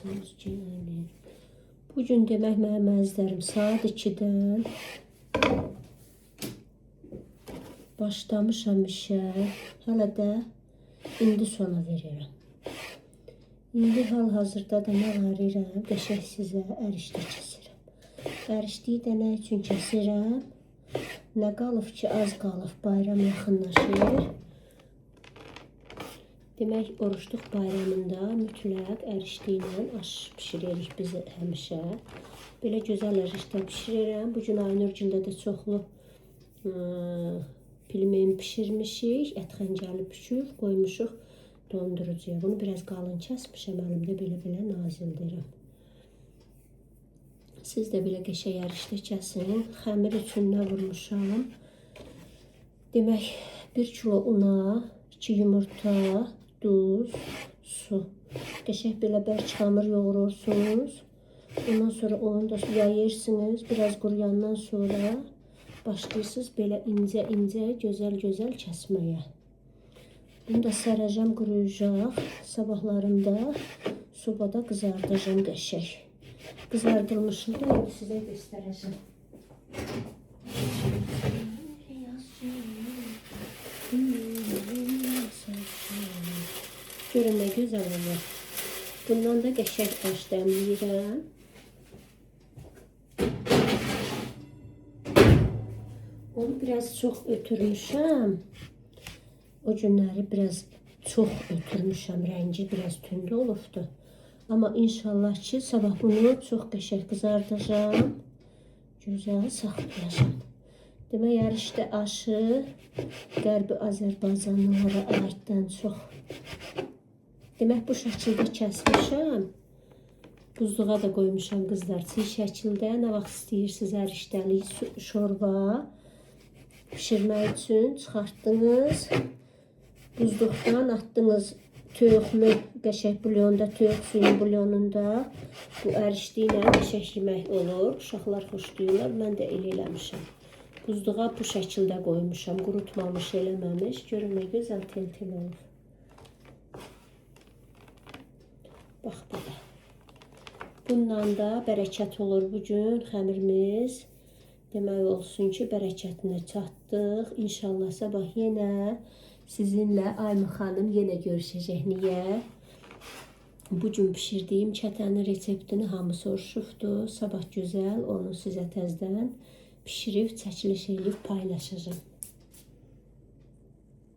söz gəlir. Bugün demək mənim əzizlərim saat 2-dən başlamışam işə. Hələ də indi sona verirəm. İndi hal-hazırda da nə verirəm? Qəşəng sizə ərişdə kəsirəm. Ərişdiyi də nə üçün kəsirəm? Nə qalıb ki, az qalıb, bayram yaxınlaşır. Demək, oruçluq bayramında mütləq ərişdiylə aş pişiririk biz həmişə. Belə gözəl ərişdə pişirirəm. Bugün Aynurgildə də çoxlu pilmeni pişirmişik. Ət xəncəli pişir, qoymuşuq dondurucuya. Bunu biraz qalın kəsmişəm, əlimdə belə nazildirəm. Siz də belə qəşəng ərişdə kəsin. Xəmir üçün nə vurmuşam? Demək, 1 kilo una, 2 yumurta, duz, su. Qəşəng belə bərk xəmir yoğurursunuz. Ondan sonra onu da yayırsınız. Biraz quruyandan sonra başlayırsınız belə incə-incə, gözəl-gözəl kəsməyə. Bunu da sərəcəm quruyacaq. Sabahlarında sobada qızardacam qəşəng. Qızardılmışını da indi sizə göstərəcəm. Görün nə gözəl olur. Bundan da qəşəng aş dəmləyirəm. Onu biraz çox ötürmüşəm. O günləri biraz çox ötürmüşəm. Rəngi biraz tünd olubdu. Amma inşallah ki, sabah bunu çox qəşəng qızardacam. Gözəl saxlayacam. Demək, ərişdə aşı Qərbi Azərbaycanlılara aiddən çox. Demək, bu şəkildə kəsmişəm. Buzluğa da qoymuşam qızlar. Çiğ şəkildə nə vaxt istəyirsiniz ərişdəlik şorba pişirmək üçün çıxartdınız. Buzluqdan atdınız toyuqlu qəşəng bulyonda, toyuq suyu bulyonunda. Bu ərişdiylə qəşəng yemək olur. Uşaqlar xoşlayırlar. Mən də elə eləmişəm. Buzluğa bu şəkildə qoymuşam. Qurutmamış, eləməmiş. Görün nə gözəl tel-tel olur. Bax belə. Bundan da bərəkət olur bugün xəmirimiz. Demək olsun ki, bərəkətinə çatdıq. İnşallah sabah yenə sizinlə Aymı xanım yenə görüşəcək. Niyə? Bugün pişirdiyim kətənin reseptini hamı soruşubdu. Sabah gözəl onu sizə təzdən pişirib, çəkiliş edib paylaşacağım.